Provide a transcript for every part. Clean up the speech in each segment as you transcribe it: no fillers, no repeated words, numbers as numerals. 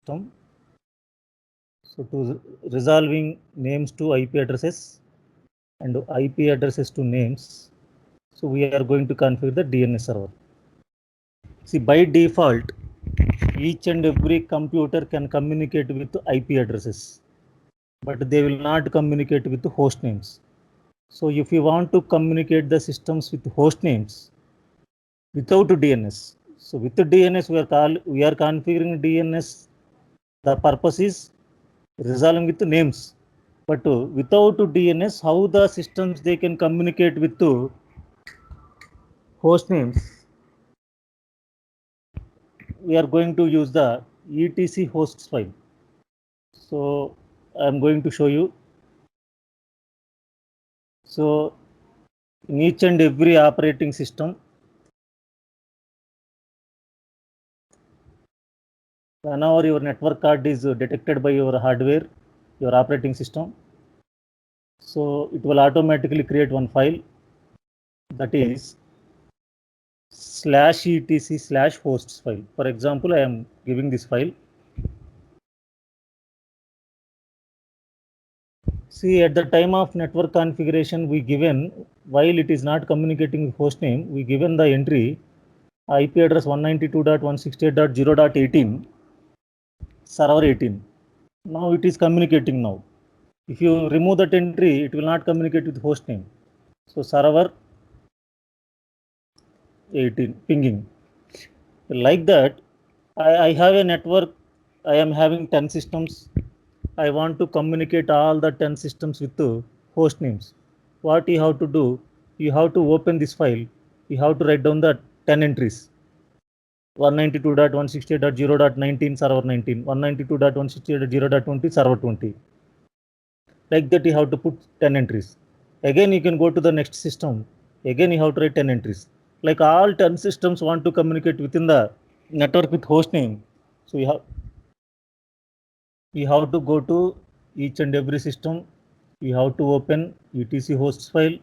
system. So to resolving names to IP addresses and IP addresses to names, so we are going to configure the DNS server. See, by default, each and every computer can communicate with IP addresses, but they will not communicate with host names. So if you want to communicate the systems with host names without DNS, so with the DNS we are configuring DNS. The purpose is resolving with the names, but without DNS, how the systems they can communicate with the host names? We are going to use the etc hosts file. So I am going to show you. So in each and every operating system, whenever your network card is detected by your hardware, your operating system, so it will automatically create one file, that is /etc/hosts file. For example, I am giving this file. See, at the time of network configuration, we given, while it is not communicating with host name, we given the entry IP address 192.168.0.18, server 18. Now it is communicating now. If you remove that entry, it will not communicate with host name. So server 18 pinging. Like that, I have a network. I am having 10 systems. I want to communicate all the 10 systems with the host names. What you have to do, you have to open this file. You have to write down the 10 entries. 192.168.0.19 server 19, 192.168.0.20 server 20. Like that, you have to put 10 entries. Again, you can go to the next system. Again, you have to write 10 entries. Like all 10 systems want to communicate within the network with host name. So you have to go to each and every system. You have to open etc hosts file.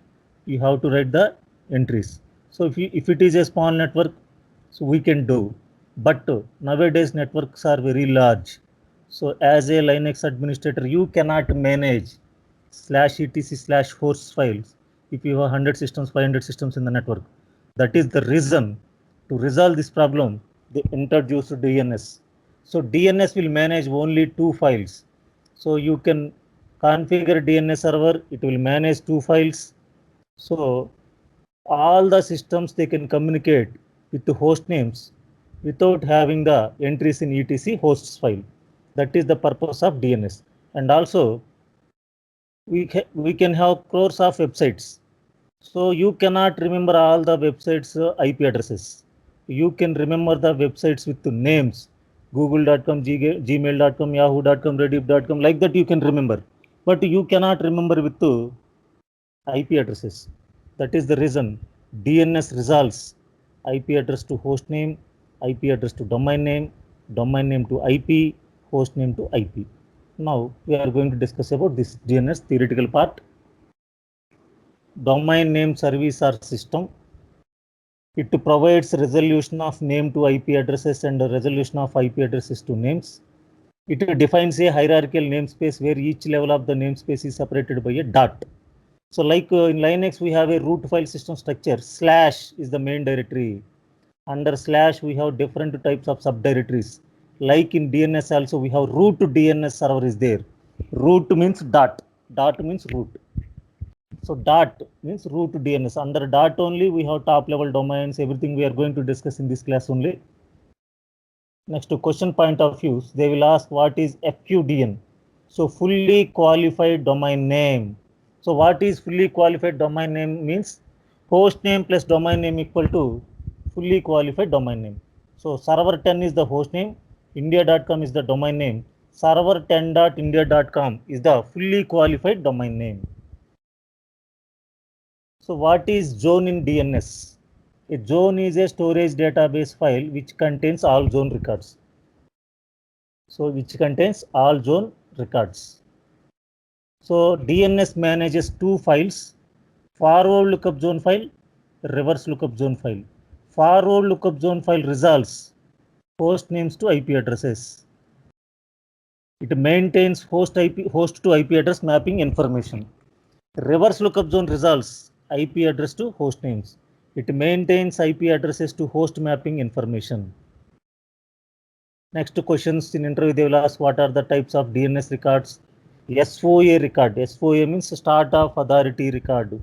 You have to write the entries. So if it is a small network, so we can do. But nowadays networks are very large. So as a Linux administrator, you cannot manage /etc/hosts files if you have 100 systems, 500 systems in the network. That is the reason to resolve this problem, they introduced DNS. So DNS will manage only 2 files. So you can configure DNS server, it will manage 2 files. So all the systems they can communicate with the host names without having the entries in etc hosts file. That is the purpose of DNS. And also we can have crores of websites. So you cannot remember all the websites IP addresses. You can remember the websites with the names, google.com, gmail.com, yahoo.com, reddit.com, like that you can remember. But you cannot remember with the IP addresses. That is the reason DNS resolves IP address to host name, IP address to domain name to IP, host name to IP. Now we are going to discuss about this DNS theoretical part. Domain name service or system. It provides resolution of name to IP addresses and resolution of IP addresses to names. It defines a hierarchical namespace where each level of the namespace is separated by a dot. So like in Linux, we have a root file system structure. / is the main directory. Under / we have different types of subdirectories. Like in DNS also, we have root DNS server is there. Root means dot. Dot means root. So dot means root DNS. Under dot only we have top level domains, everything we are going to discuss in this class only. Next to question point of view, they will ask what is FQDN. So fully qualified domain name. So what is fully qualified domain name means host name plus domain name equal to fully qualified domain name. So server 10 is the host name, india.com is the domain name, server10.india.com is the fully qualified domain name. So what is zone in DNS? A zone is a storage database file which contains all zone records. So which contains all zone records. So DNS manages 2 files, forward lookup zone file, reverse lookup zone file. Forward lookup zone file resolves host names to IP addresses. It maintains host to IP address mapping information. Reverse lookup zone resolves IP address to host names. It maintains IP addresses to host mapping information. Next questions in interview they will ask what are the types of DNS records. SOA record. SOA means start of authority record.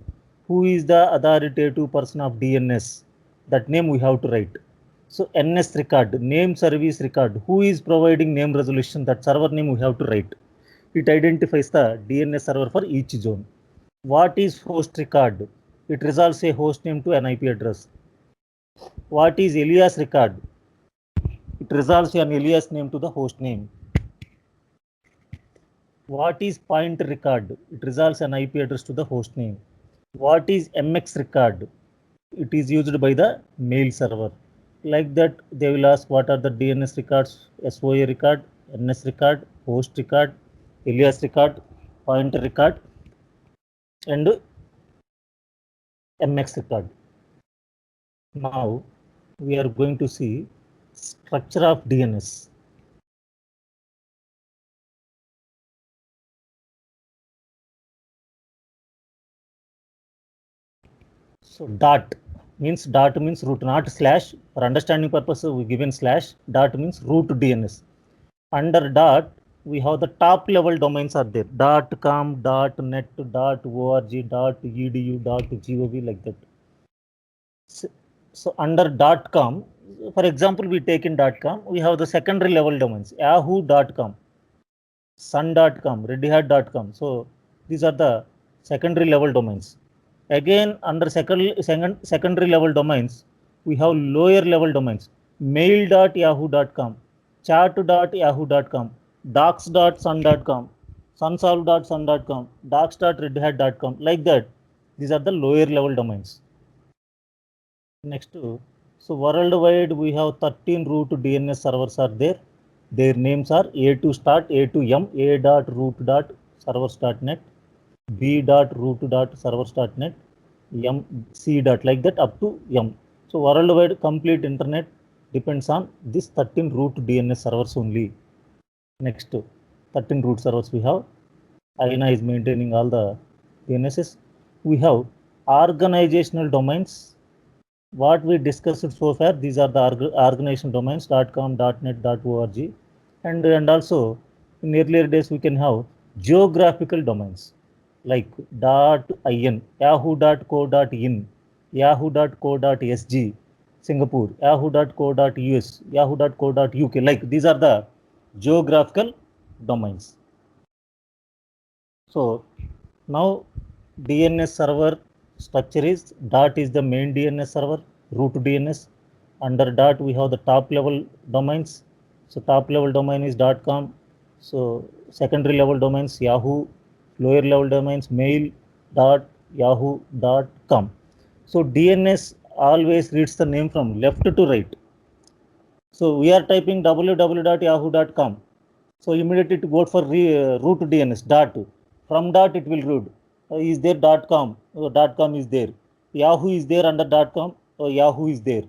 Who is the authoritative person of DNS? That name we have to write. So NS record, name service record. Who is providing name resolution? That server name we have to write. It identifies the DNS server for each zone. What is host record? It resolves a host name to an IP address. What is alias record? It resolves an alias name to the host name. What is point record? It resolves an IP address to the host name. What is MX record? It is used by the mail server. Like that, they will ask what are the DNS records, SOA record, NS record, host record, alias record, point record, and MX record. Now, we are going to see structure of DNS. So dot means root, not slash. For understanding purpose, we given slash. Dot means root DNS. Under dot, we have the top level domains are there. .com, .net, .org, .edu, .gov, like that. So under .com, for example, we take in .com, we have the secondary level domains. Yahoo.com, sun.com, redhat.com. So these are the secondary level domains. Again, under secondary level domains, we have lower level domains. Mail.yahoo.com, chat.yahoo.com, docs.sun.com, sunsolve.sun.com, docs.redhat.com, like that. These are the lower level domains. Next, so worldwide we have 13 root DNS servers are there. Their names are A to start, A to M, A.root.servers.net, B.root.servers.net, M, C. like that up to M. So worldwide complete internet depends on this 13 root DNS servers only. Next, 13 root servers we have. INA is maintaining all the DNSs. We have organizational domains. What we discussed so far, these are the organizational domains, .com, .net, .org. And also, in earlier days, we can have geographical domains like .in, yahoo.co.in, yahoo.co.sg, Singapore, yahoo.co.us, yahoo.co.uk. Like these are the geographical domains. So now DNS server structure is dot is the main DNS server, root DNS. Under dot we have the top level domains. So top level domain is .com. So secondary level domains Yahoo, lower level domains mail .yahoo.com. So DNS always reads the name from left to right. So we are typing www.yahoo.com. So immediately to go for root DNS dot. From dot it will read. Is there .com? .com is there. Yahoo is there under .com. Yahoo is there.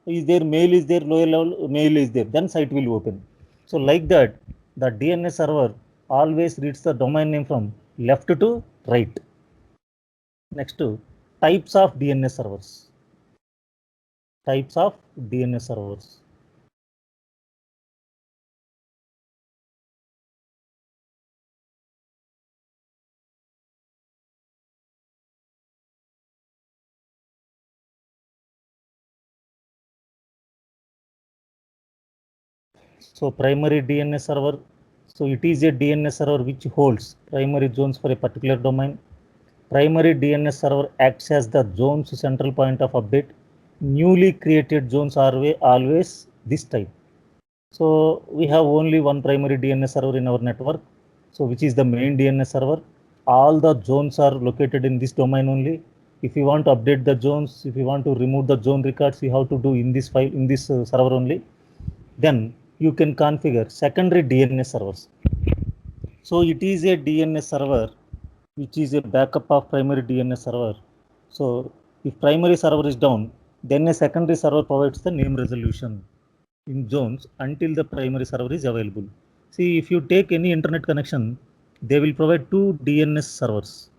Is there mail is there, lower level mail is there. Then site will open. So like that, the DNS server always reads the domain name from left to right. Next, types of DNS servers. Types of DNS servers. So primary DNS server. So it is a DNS server which holds primary zones for a particular domain. Primary DNS server acts as the zone's central point of update. Newly created zones are always this type. So we have only one primary DNS server in our network. So which is the main DNS server. All the zones are located in this domain only. If you want to update the zones, if you want to remove the zone records, you have to do in this file, in this server only. Then you can configure secondary DNS servers. So it is a DNS server which is a backup of primary DNS server. So if primary server is down, then a secondary server provides the name resolution in zones until the primary server is available. See, if you take any internet connection, they will provide two DNS servers.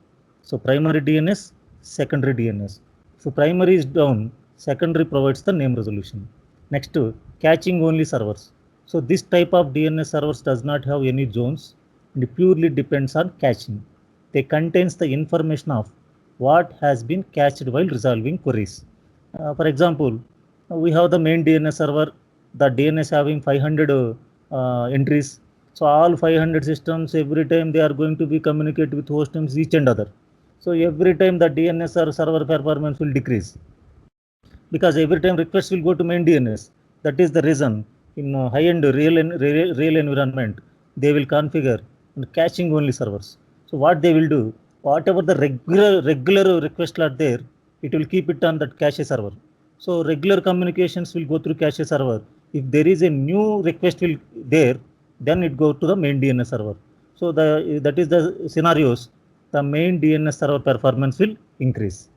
So primary DNS, secondary DNS. So primary is down, secondary provides the name resolution. Next, caching only servers. So this type of DNS servers does not have any zones and purely depends on caching. They contains the information of what has been cached while resolving queries. For example, we have the main DNS server, the DNS having 500 entries. So all 500 systems, every time they are going to be communicate with host names each and other. So every time the DNS or server performance will decrease because every time requests will go to main DNS. That is the reason in high-end real environment, they will configure caching only servers. So what they will do, whatever the regular requests are there, it will keep it on that cache server. So regular communications will go through cache server. If there is a new request will there, then it go to the main DNS server. So that is the scenarios. The main DNS server performance will increase.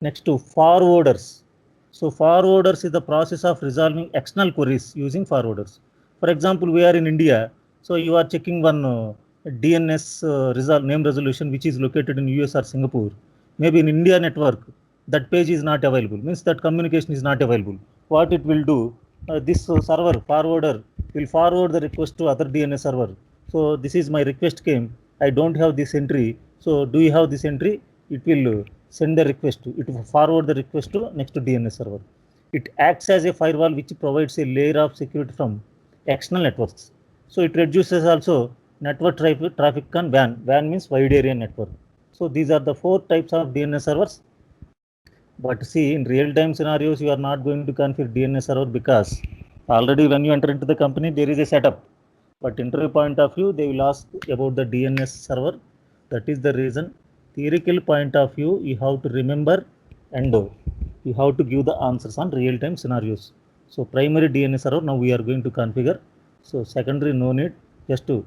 Next to forwarders. So forwarders is the process of resolving external queries using forwarders. For example, we are in India, so you are checking one DNS name resolution which is located in US or Singapore. Maybe in India network, that page is not available. Means that communication is not available. What it will do? This server forwarder will forward the request to other DNS server. So this is my request came. I don't have this entry. So do you have this entry? It will send the request to, it will forward the request to next to DNS server. It acts as a firewall which provides a layer of security from external networks. So it reduces also network traffic on WAN. WAN means wide area network. So these are the four types of DNS servers. But see, in real time scenarios, you are not going to configure DNS server because already when you enter into the company, there is a setup. But interview point of view, they will ask about the DNS server. That is the reason. Theoretical point of view, you have to remember and you have to give the answers on real time scenarios. So primary DNS server, now we are going to configure. So secondary, no need, just to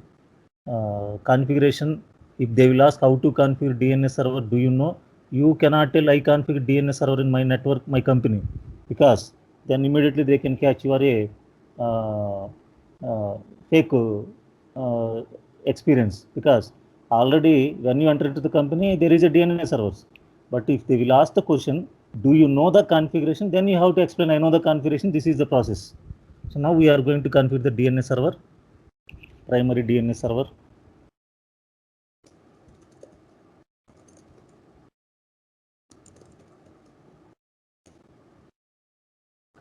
configuration. If they will ask how to configure DNS server, do you know? You cannot tell I configure DNS server in my network, my company, because then immediately they can catch you are a uh, fake experience. Because already when you enter into the company, there is a DNS servers. But if they will ask the question, do you know the configuration? Then you have to explain, I know the configuration, this is the process. So now we are going to configure the DNS server, primary DNS server.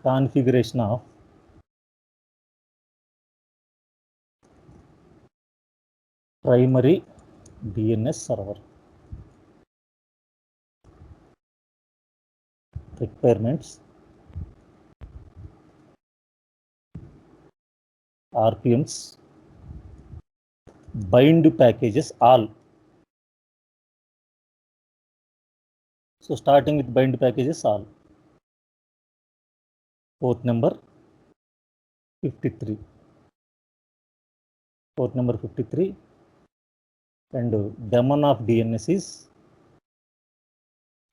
Configuration of primary DNS server. Requirements, RPMs, bind packages all. So starting with bind packages all. Port number 53. Port number 53 and daemon of DNS is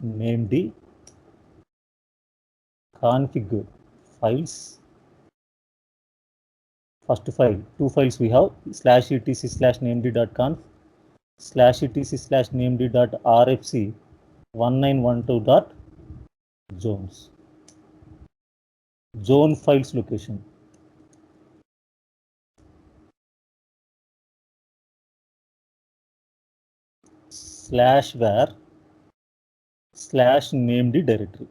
named config files. First file, two files we have, /etc/named.conf, /etc/named.rfc 1912.zones. Zone files location. /var/named directory.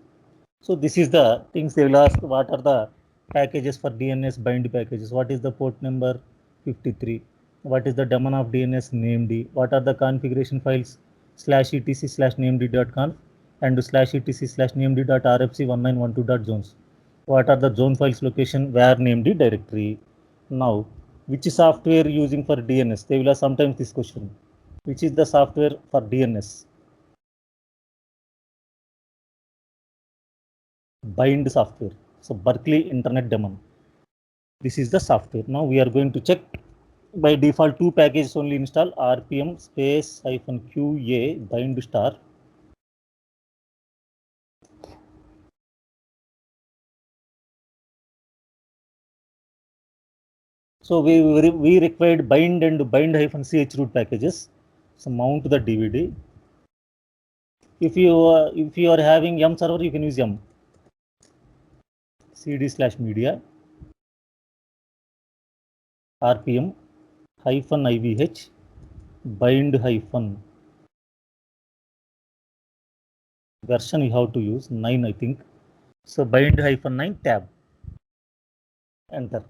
So this is the things they will ask. What are the packages for DNS bind packages? What is the port number 53? What is the daemon of DNS named? What are the configuration files /etc/named.conf and /etc/named.rfc 1912.zones? What are the zone files location where named directory? Now, which software using for DNS? They will ask sometimes this question. Which is the software for DNS? Bind software. So Berkeley Internet Daemon. This is the software. Now we are going to check. By default, two packages only install, rpm space -qa bind star. So we required bind and bind -ch root packages. So mount the DVD. If you are having yum server, you can use yum cd/media rpm -ivh bind version you have to use 9, I think. So bind -9 tab, enter.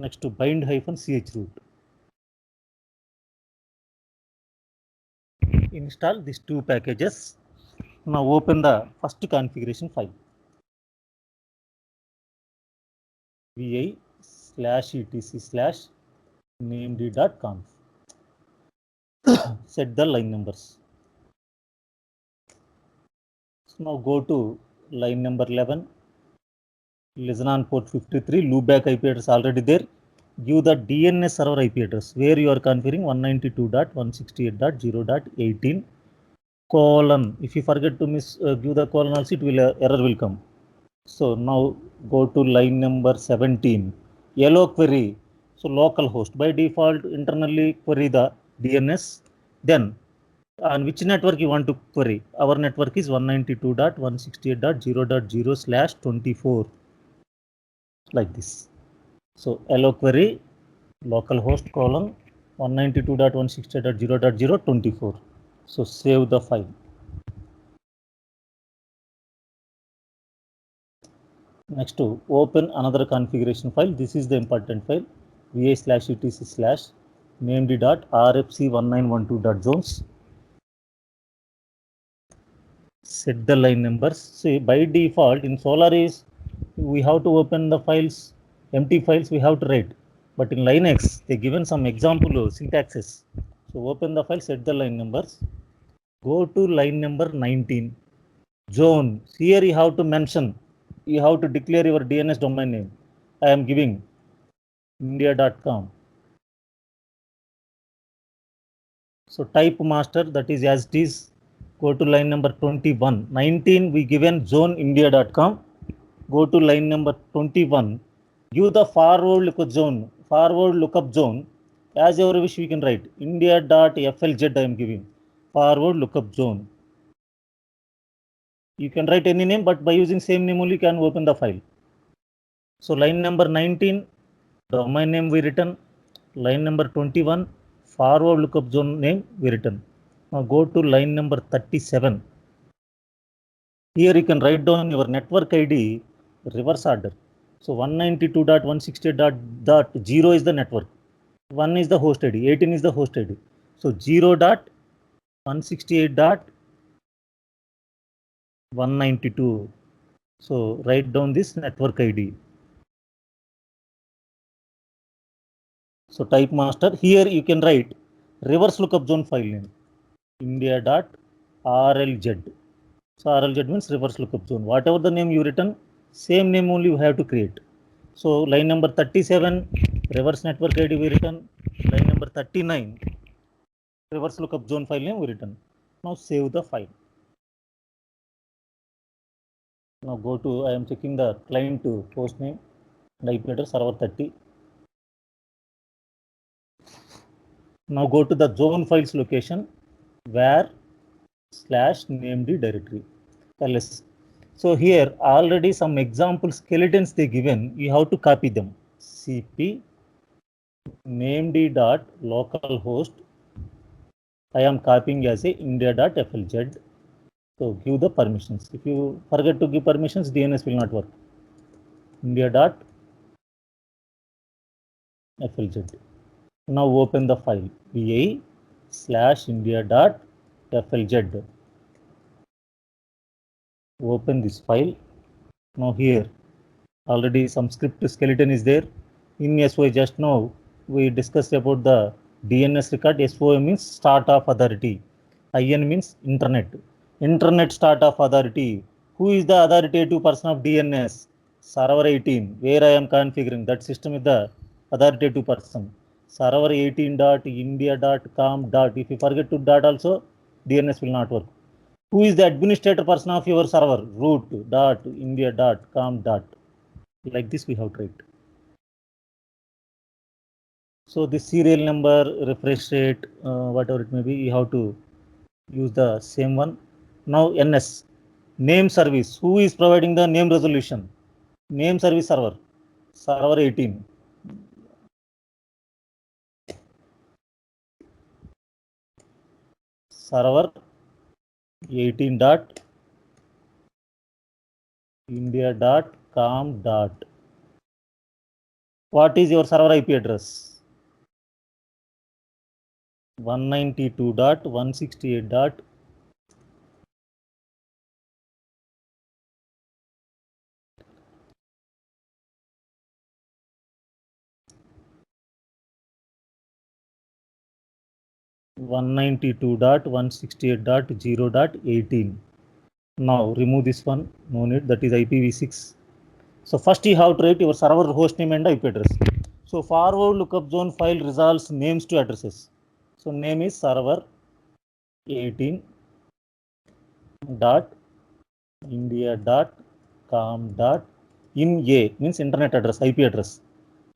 Next to bind -ch root. Install these two packages. Now open the first configuration file. vi/etc/named.conf. Set the line numbers. So now go to line number 11. Listen on port 53. Loopback IP address already there. Give the DNS server IP address where you are configuring 192.168.0.18 colon. If you forget to give the colon also, it will error will come. So now go to line number 17. Yellow query. So localhost by default internally query the DNS. Then on which network you want to query? Our network is 192.168.0.0/24, like this. So hello query localhost colon 192.168.0.0/24. So save the file. Next to open another configuration file. This is the important file, va/etc/named.rfc1912.zones. Set the line numbers. See, by default in Solaris we have to open the files, empty files we have to write, but in Linux they given some example syntaxes. So open the file, set the line numbers, go to line number 19. Zone, here you have to mention, you have to declare your DNS domain name. I am giving india.com. So type master, that is as it is. Go to line number 21. 19 we given zone india.com. Go to line number 21. Give the forward lookup zone. As your wish we can write india.flz. I am giving forward lookup zone. You can write any name, but by using same name only you can open the file. So line number 19, domain name we written. Line number 21, forward lookup zone name we written. Now go to line number 37. Here you can write down your network ID reverse order. So 192.168.0 is the network. 1 is the host ID, 18 is the host ID. So 0.168.192. So write down this network ID. So type master, here you can write reverse lookup zone file name india.rlz. So RLZ means reverse lookup zone. Whatever the name you written, same name only you have to create. So line number 37, reverse network ID we written. Line number 39, reverse lookup zone file name we written. Now save the file. Now go to, I am checking the client to host name and IP address server 30. Now go to the zone files location where/named directory ls. So here already some example skeletons they given, you have to copy them. cp named.localhost, I am copying as a india.flz. So give the permissions. If you forget to give permissions, DNS will not work. india.flz. Now open the file vi/india.flz. Open this file. Now here already some script skeleton is there. In SO just now we discussed about the DNS record. SO means start of authority. IN means internet. Internet start of authority. Who is the authoritative person of DNS? Server 18, where I am configuring that system is the authoritative person. server 18.india.com. If you forget to dot also, DNS will not work. Who is the administrator person of your server? root.india.com. Like this we have tried. So the serial number, refresh rate, whatever it may be, you have to use the same one. Now NS, name service. Who is providing the name resolution? Name service server, server 18. Server 18.india.com. What is your server IP address? 192.168. 192.168.0.18. Now remove this one, no need, that is IPv6. So first you have to write your server host name and IP address. So forward lookup zone file resolves names to addresses. So name is server 18 dot india.com dot in A means internet address, IP address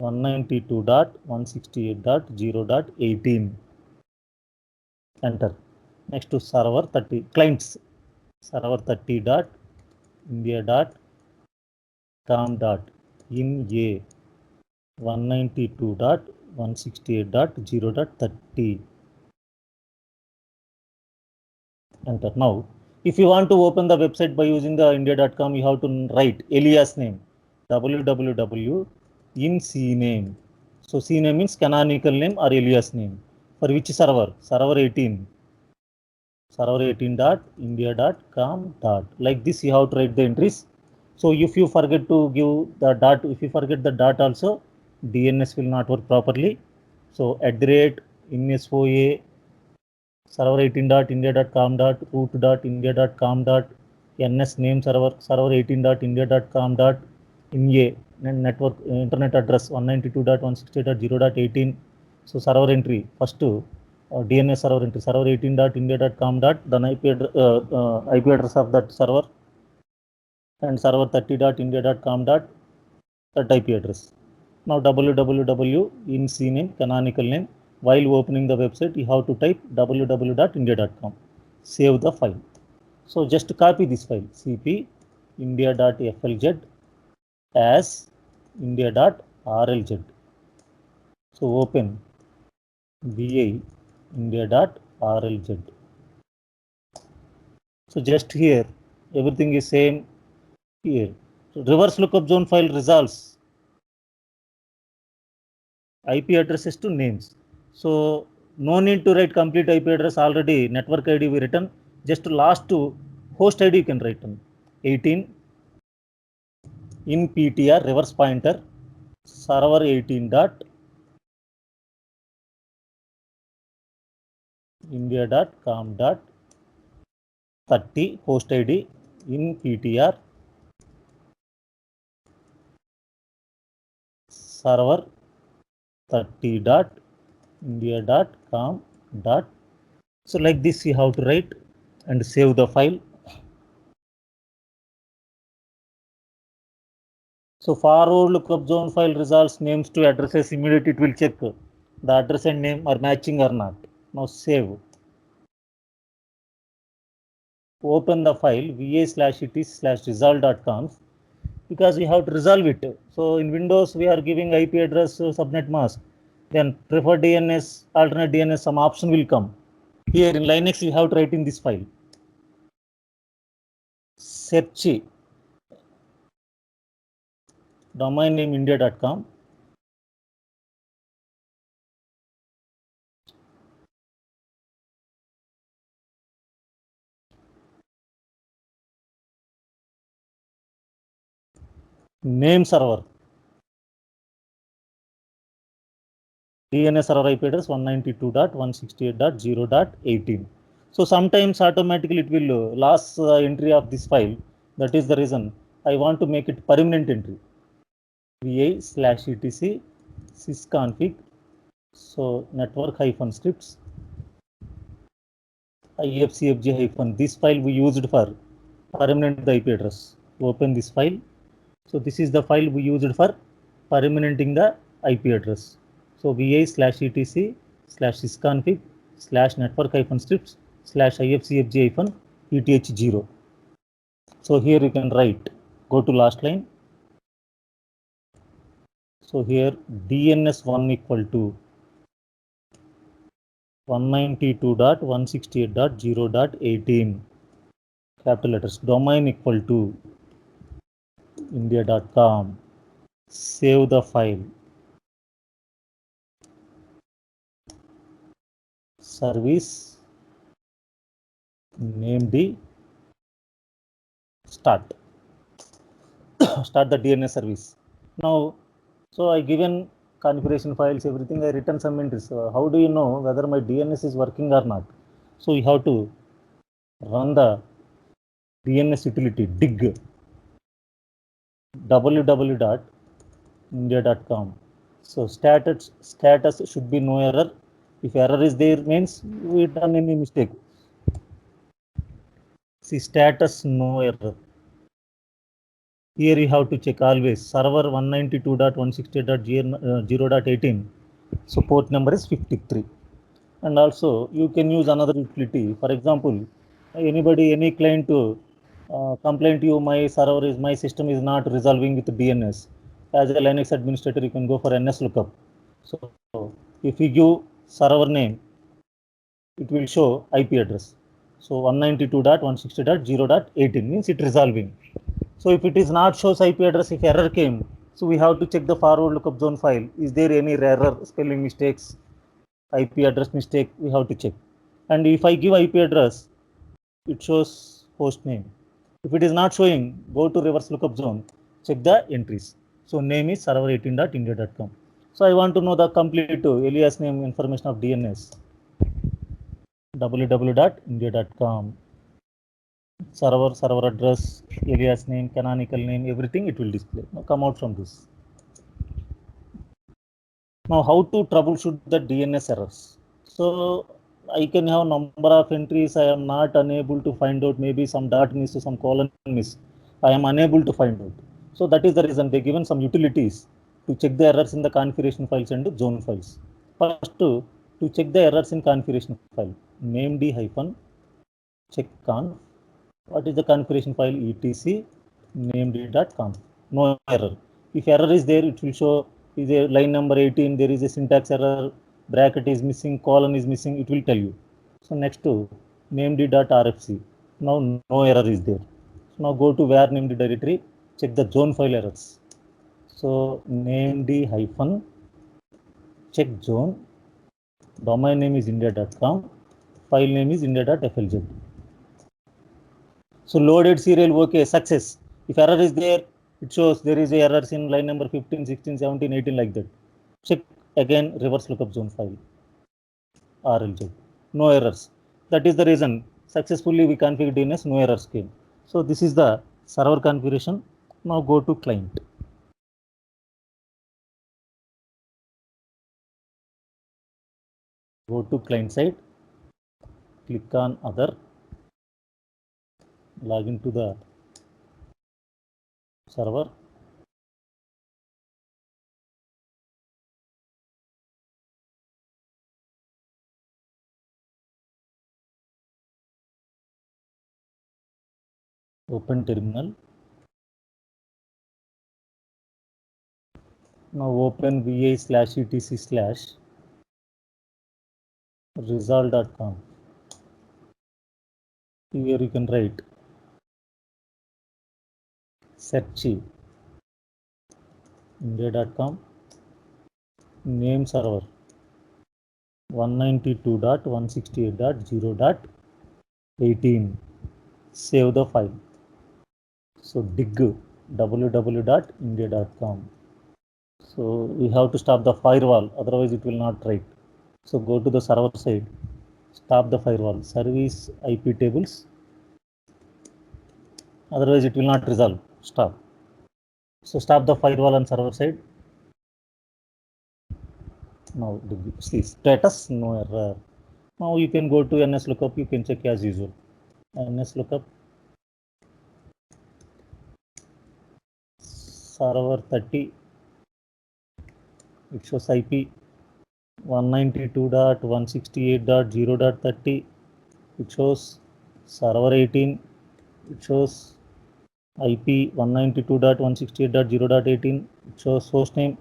192.168.0.18. Enter. Next to server 30 clients, server 30 dot india dot com dot in A 192.168.0.30. Enter. Now if you want to open the website by using the india.com, you have to write alias name www in cname. So cname means canonical name or alias name. For which server? Server 18. Server 18.india.com. Like this you have to write the entries. So if you forget to give the dot, if you forget the dot also, DNS will not work properly. So @insoa server 18.india.com root.india.com ns name server 18.india.com in A network internet address 192.168.0.18. So server entry first DNS server entry server 18.india.com then IP address of that server and server 30.india.com that IP address. Now www in cname canonical name. While opening the website, you have to type www.india.com. Save the file. So just copy this file cp india.flz as india.rlz. So open vi india.rlz. So just here everything is same here. So reverse lookup zone file resolves IP addresses to names. So no need to write complete IP address, already network ID we written, just last to host ID you can write 18 in PTR reverse pointer server 18 dot india.com dot 30 host ID in PTR server 30 dot india.com dot. So like this you have to write and save the file. So forward lookup zone file resolves names to addresses. Immediately it will check the address and name are matching or not. Now save. Open the file va/it/resolve.conf because we have to resolve it. So in Windows we are giving IP address subnet mask. Then prefer DNS, alternate DNS, some option will come. Here in Linux we have to write in this file. Search domain name india.com. Name server DNS server IP address 192.168.0.18. So sometimes automatically it will last entry of this file. That is the reason I want to make it permanent entry. vi/etc sysconfig So network hyphen scripts ifcfg hyphen, this file we used for permanent the IP address. Open this file. So this is the file we used for permanenting the IP address. So vi/etc/sysconfig /network hyphen scripts /ifcfg hyphen eth0. So here you can write, go to last line. So here DNS1 equal to 192.168.0.18, capital letters. Domain equal to india.com. Save the file. Service named start. Start the DNS service. Now, so I given configuration files, everything, I written some entries. How do you know whether my DNS is working or not? So you have to run the DNS utility dig www.india.com. So status should be no error. If error is there, means we done any mistake. See, status no error. Here you have to check always server 192.168.0.18. So port number is 53. And also you can use another utility. For example, any client to complain to you, my server is, my system is not resolving with DNS. As a Linux administrator, you can go for NS lookup. So if you give server name, it will show IP address. So 192.160.0.18 means it resolving. So if it is not shows IP address, if error came, so we have to check the forward lookup zone file. Is there any error, spelling mistakes, IP address mistake? We have to check. And if I give IP address, it shows host name. If it is not showing, go to reverse lookup zone, check the entries. So name is server18.india.com. So I want to know the complete alias name information of DNS. www.india.com. Server address, alias name, canonical name, everything it will display. Now come out from this. Now how to troubleshoot the DNS errors? So I can have number of entries. I am not unable to find out. Maybe some dot miss, some colon miss. I am unable to find out. So that is the reason they given some utilities to check the errors in the configuration files and zone files. First, to check the errors in configuration file, named hyphen check conf. What is the configuration file? etc named.conf. No error. If error is there, it will show is a line number 18. There is a syntax error. Bracket is missing. Colon is missing. It will tell you. So next to named.rfc. Now no error is there. So now go to where named directory. Check the zone file errors. So named hyphen check zone. Domain name is india.com. File name is india.flz. So loaded serial, okay, success. If error is there, it shows there is a errors in line number 15, 16, 17, 18 like that. Check again reverse lookup zone file, RLZ. No errors. That is the reason successfully we configured DNS, no errors came. So this is the server configuration. Now go to client. Go to client side. Click on other. Log into the server. Open terminal. Now open vi/etc/resolve.com. Here you can write search india.com name server 192.168.0.18. Save the file. So dig www.india.com. So we have to stop the firewall, otherwise it will not write. So go to the server side, stop the firewall, service IP tables, otherwise it will not resolve. Stop. So stop the firewall on server side. Now see status, no error. Now you can go to NS lookup, you can check as usual. NS lookup, server 30, it shows IP 192.168.0.30, it shows server 18, it shows IP 192.168.0.18, it shows hostname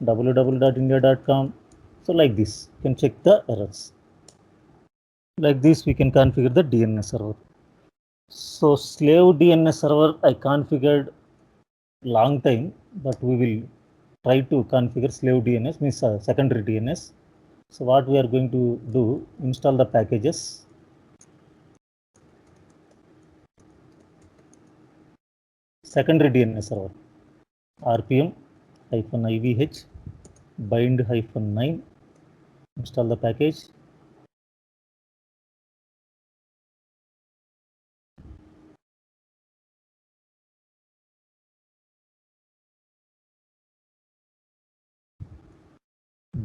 www.india.com. So like this, you can check the errors. Like this, we can configure the DNS server. So slave DNS server I configured long time, but we will try to configure slave DNS, means secondary DNS. So what we are going to do, install the packages. Secondary DNS server, rpm-ivh bind-9, install the package.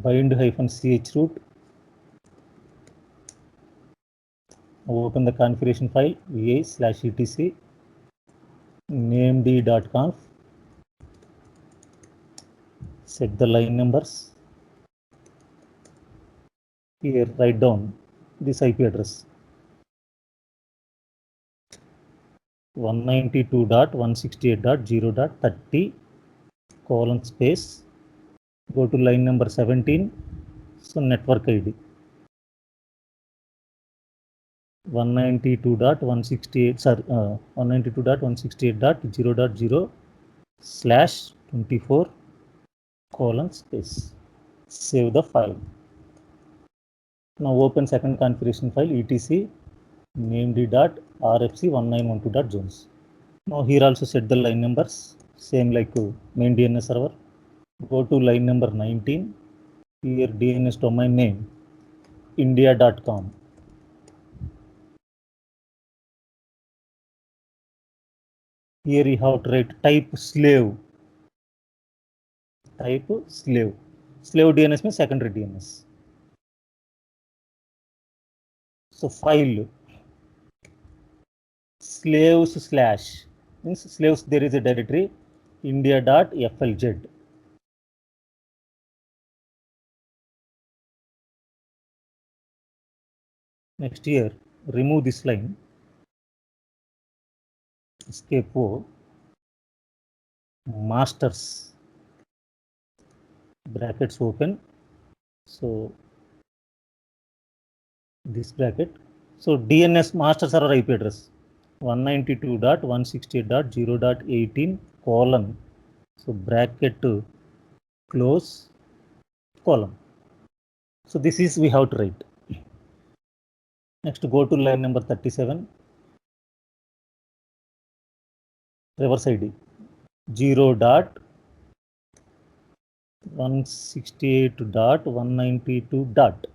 bind-chroot, open the configuration file vi/etc named.conf, set the line numbers. Here write down this IP address 192.168.0.30 colon space, go to line number 17, so network ID 192.168, sorry, 192.168.0.0/24 colon space. Save the file. Now open second configuration file etc named.rfc1912.zones. Now here also set the line numbers, same like main DNS server. Go to line number 19, here DNS domain name india.com. Here you have to write type slave. Slave DNS means secondary DNS. So file slaves slash means slaves, there is a directory india.flz. Next here, remove this line, escape O, masters, brackets open, so this bracket. So DNS master server IP address 192.168.0.18 colon, so bracket close column. So this is we have to write. Next go to line number 37, reverse ID 0.168.192.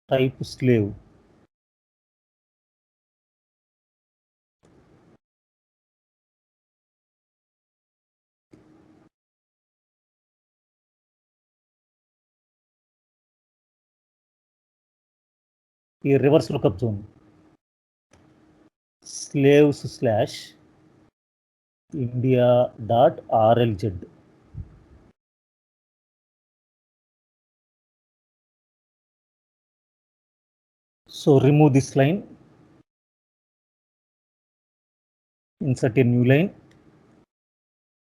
Type slave. Here reverse lookup zone slaves slash india.rlz. So remove this line, insert a new line,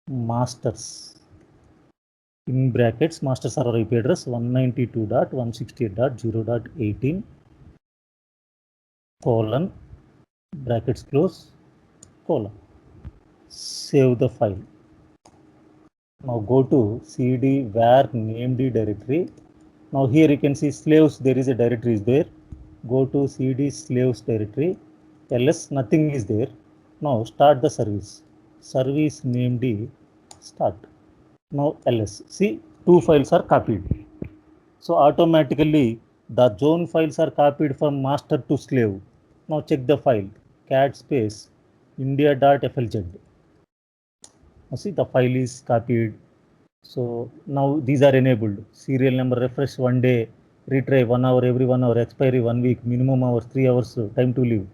masters in brackets master server IP address 192.168.0.18 colon, brackets close colon. Save the file. Now go to cd where named directory. Now here you can see slaves, there is a directory is there. Go to cd slaves directory, ls nothing is there. Now start the service. Service named start. Now ls. See, two files are copied. So automatically the zone files are copied from master to slave. Now check the file cat space india.flz. Now see the file is copied. So now these are enabled. Serial number refresh 1 day, retry 1 hour every 1 hour, expiry 1 week, minimum hours 3 hours, time to live.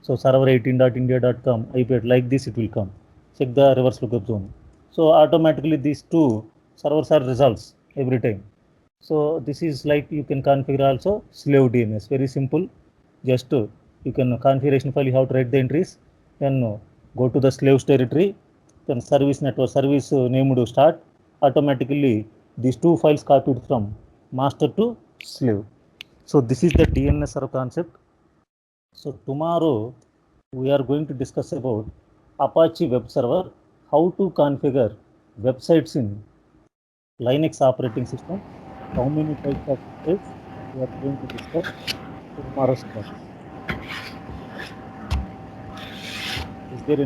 So server 18.india.com IP like this it will come. Check the reverse lookup zone. So automatically these two servers are results every time. So this is like you can configure also slave DNS. Very simple. Just you can configuration file, you have to write the entries. Then go to the slaves territory. Then service network service name to start. Automatically these two files copied from master to slave. So this is the DNS server concept. So tomorrow we are going to discuss about Apache web server, how to configure websites in Linux operating system, how many types of websites we are going to discuss tomorrow's class. Is there any